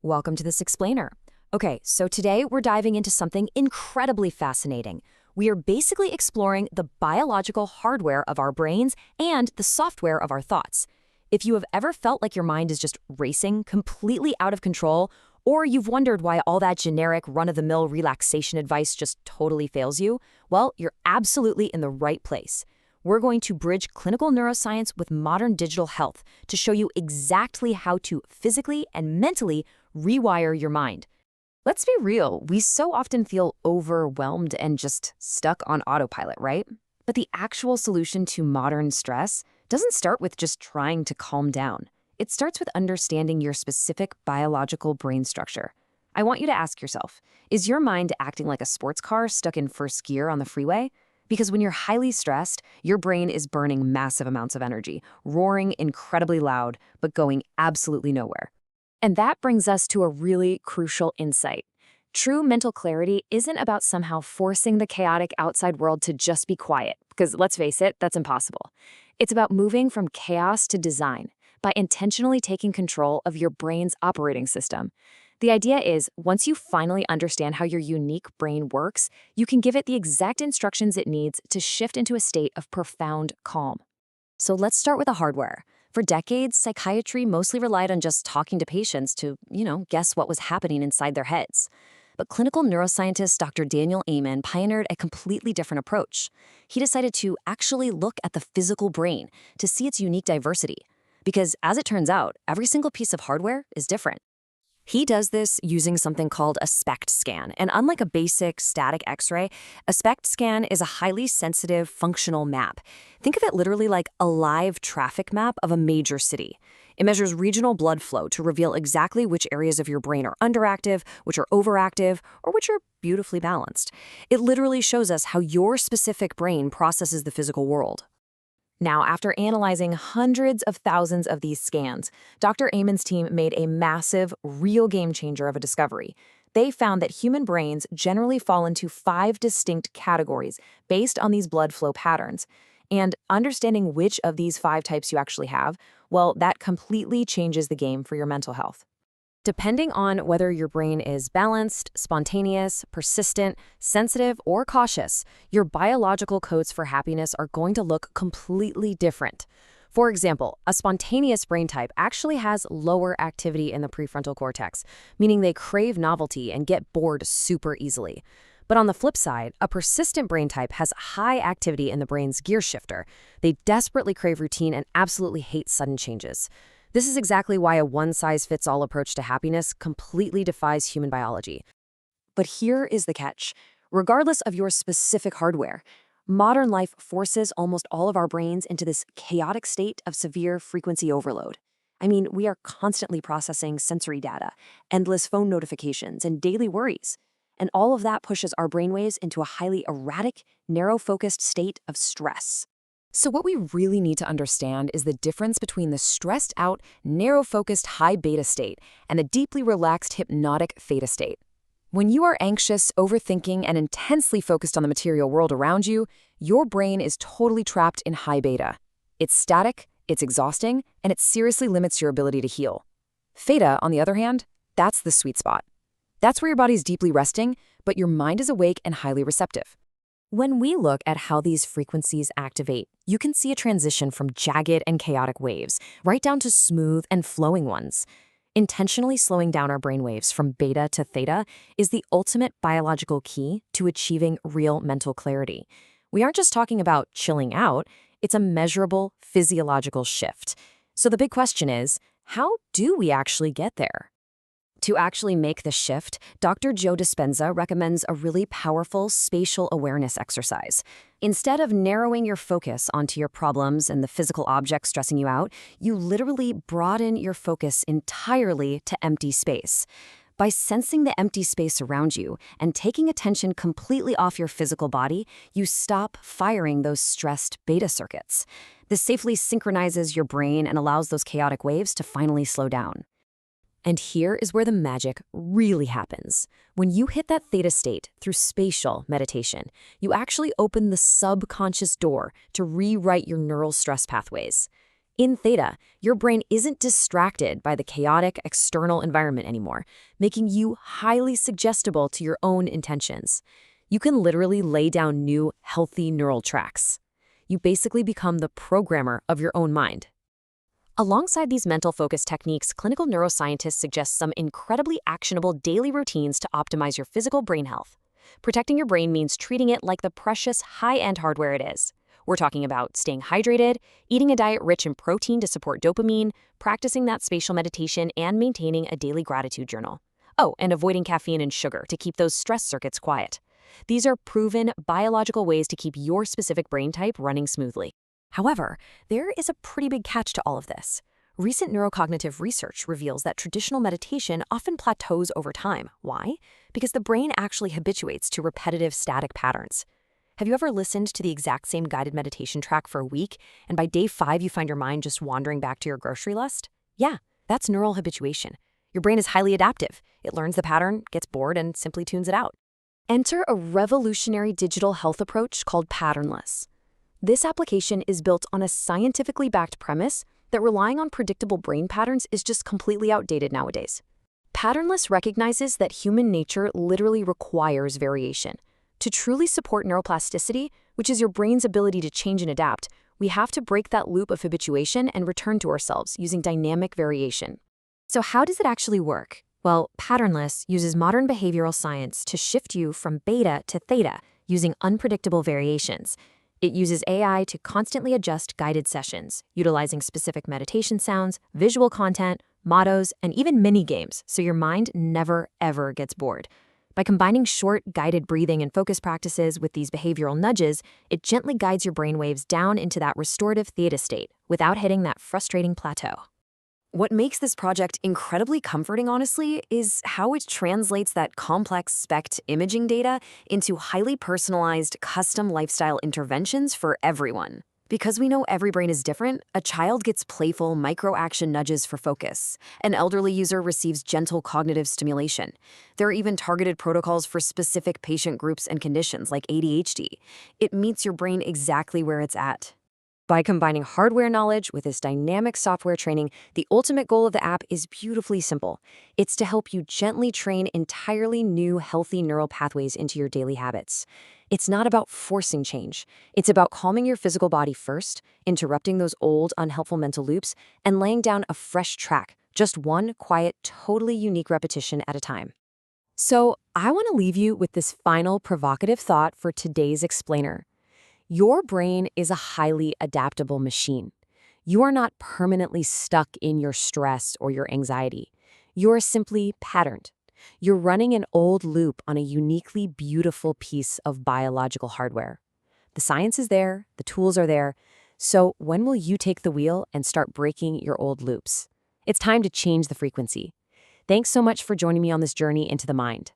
Welcome to this explainer. Okay, so today we're diving into something incredibly fascinating. We are basically exploring the biological hardware of our brains and the software of our thoughts. If you have ever felt like your mind is just racing, completely out of control, or you've wondered why all that generic run-of-the-mill relaxation advice just totally fails you, well, you're absolutely in the right place. We're going to bridge clinical neuroscience with modern digital health to show you exactly how to physically and mentally rewire your mind. Let's be real, we so often feel overwhelmed and just stuck on autopilot, right? But the actual solution to modern stress doesn't start with just trying to calm down. It starts with understanding your specific biological brain structure. I want you to ask yourself, is your mind acting like a sports car stuck in first gear on the freeway? Because when you're highly stressed, your brain is burning massive amounts of energy, roaring incredibly loud, but going absolutely nowhere. And that brings us to a really crucial insight. True mental clarity isn't about somehow forcing the chaotic outside world to just be quiet, because let's face it, that's impossible. It's about moving from chaos to design by intentionally taking control of your brain's operating system. The idea is, once you finally understand how your unique brain works, you can give it the exact instructions it needs to shift into a state of profound calm. So let's start with the hardware. For decades, psychiatry mostly relied on just talking to patients to, guess what was happening inside their heads. But clinical neuroscientist Dr. Daniel Amen pioneered a completely different approach. He decided to actually look at the physical brain to see its unique diversity. Because as it turns out, every single piece of hardware is different. He does this using something called a SPECT scan, and unlike a basic static X-ray, a SPECT scan is a highly sensitive functional map. Think of it literally like a live traffic map of a major city. It measures regional blood flow to reveal exactly which areas of your brain are underactive, which are overactive, or which are beautifully balanced. It literally shows us how your specific brain processes the physical world. Now, after analyzing hundreds of thousands of these scans, Dr. Amen's team made a massive, real game changer of a discovery. They found that human brains generally fall into 5 distinct categories based on these blood flow patterns. And understanding which of these 5 types you actually have, well, that completely changes the game for your mental health. Depending on whether your brain is balanced, spontaneous, persistent, sensitive, or cautious, your biological codes for happiness are going to look completely different. For example, a spontaneous brain type actually has lower activity in the prefrontal cortex, meaning they crave novelty and get bored super easily. But on the flip side, a persistent brain type has high activity in the brain's gear shifter. They desperately crave routine and absolutely hate sudden changes. This is exactly why a one-size-fits-all approach to happiness completely defies human biology. But here is the catch. Regardless of your specific hardware, modern life forces almost all of our brains into this chaotic state of severe frequency overload. I mean, we are constantly processing sensory data, endless phone notifications, and daily worries. And all of that pushes our brainwaves into a highly erratic, narrow-focused state of stress. So what we really need to understand is the difference between the stressed-out, narrow-focused high beta state and the deeply relaxed hypnotic theta state. When you are anxious, overthinking, and intensely focused on the material world around you, your brain is totally trapped in high beta. It's static, it's exhausting, and it seriously limits your ability to heal. Theta, on the other hand, that's the sweet spot. That's where your body's deeply resting, but your mind is awake and highly receptive. When we look at how these frequencies activate, you can see a transition from jagged and chaotic waves, right down to smooth and flowing ones. Intentionally slowing down our brainwaves from beta to theta is the ultimate biological key to achieving real mental clarity. We aren't just talking about chilling out, it's a measurable physiological shift. So the big question is, how do we actually get there? To actually make the shift, Dr. Joe Dispenza recommends a really powerful spatial awareness exercise. Instead of narrowing your focus onto your problems and the physical objects stressing you out, you literally broaden your focus entirely to empty space. By sensing the empty space around you and taking attention completely off your physical body, you stop firing those stressed beta circuits. This safely synchronizes your brain and allows those chaotic waves to finally slow down. And here is where the magic really happens. When you hit that theta state through spatial meditation, you actually open the subconscious door to rewrite your neural stress pathways. In Theta, your brain isn't distracted by the chaotic external environment anymore, making you highly suggestible to your own intentions. You can literally lay down new, healthy neural tracks. You basically become the programmer of your own mind. Alongside these mental focus techniques, clinical neuroscientists suggest some incredibly actionable daily routines to optimize your physical brain health. Protecting your brain means treating it like the precious high-end hardware it is. We're talking about staying hydrated, eating a diet rich in protein to support dopamine, practicing that spatial meditation, and maintaining a daily gratitude journal. Oh, and avoiding caffeine and sugar to keep those stress circuits quiet. These are proven biological ways to keep your specific brain type running smoothly. However, there is a pretty big catch to all of this. Recent neurocognitive research reveals that traditional meditation often plateaus over time. Why? Because the brain actually habituates to repetitive static patterns. Have you ever listened to the exact same guided meditation track for a week, and by day 5 you find your mind just wandering back to your grocery list? Yeah, that's neural habituation. Your brain is highly adaptive. It learns the pattern, gets bored, and simply tunes it out. Enter a revolutionary digital health approach called patternless. This application is built on a scientifically backed premise that relying on predictable brain patterns is just completely outdated nowadays. Patternless recognizes that human nature literally requires variation. To truly support neuroplasticity, which is your brain's ability to change and adapt, we have to break that loop of habituation and return to ourselves using dynamic variation. So how does it actually work? Well, Patternless uses modern behavioral science to shift you from beta to theta using unpredictable variations. It uses AI to constantly adjust guided sessions, utilizing specific meditation sounds, visual content, mottos, and even mini games, so your mind never, ever gets bored. By combining short, guided breathing and focus practices with these behavioral nudges, it gently guides your brainwaves down into that restorative theta state without hitting that frustrating plateau. What makes this project incredibly comforting, honestly, is how it translates that complex SPECT imaging data into highly personalized, custom lifestyle interventions for everyone. Because we know every brain is different, a child gets playful micro-action nudges for focus. An elderly user receives gentle cognitive stimulation. There are even targeted protocols for specific patient groups and conditions like ADHD. It meets your brain exactly where it's at. By combining hardware knowledge with this dynamic software training, the ultimate goal of the app is beautifully simple. It's to help you gently train entirely new, healthy neural pathways into your daily habits. It's not about forcing change. It's about calming your physical body first, interrupting those old, unhelpful mental loops, and laying down a fresh track, just one quiet, totally unique repetition at a time. So, I want to leave you with this final provocative thought for today's explainer. Your brain is a highly adaptable machine. You are not permanently stuck in your stress or your anxiety. You are simply patterned. You're running an old loop on a uniquely beautiful piece of biological hardware. The science is there, the tools are there. So when will you take the wheel and start breaking your old loops? It's time to change the frequency. Thanks so much for joining me on this journey into the mind.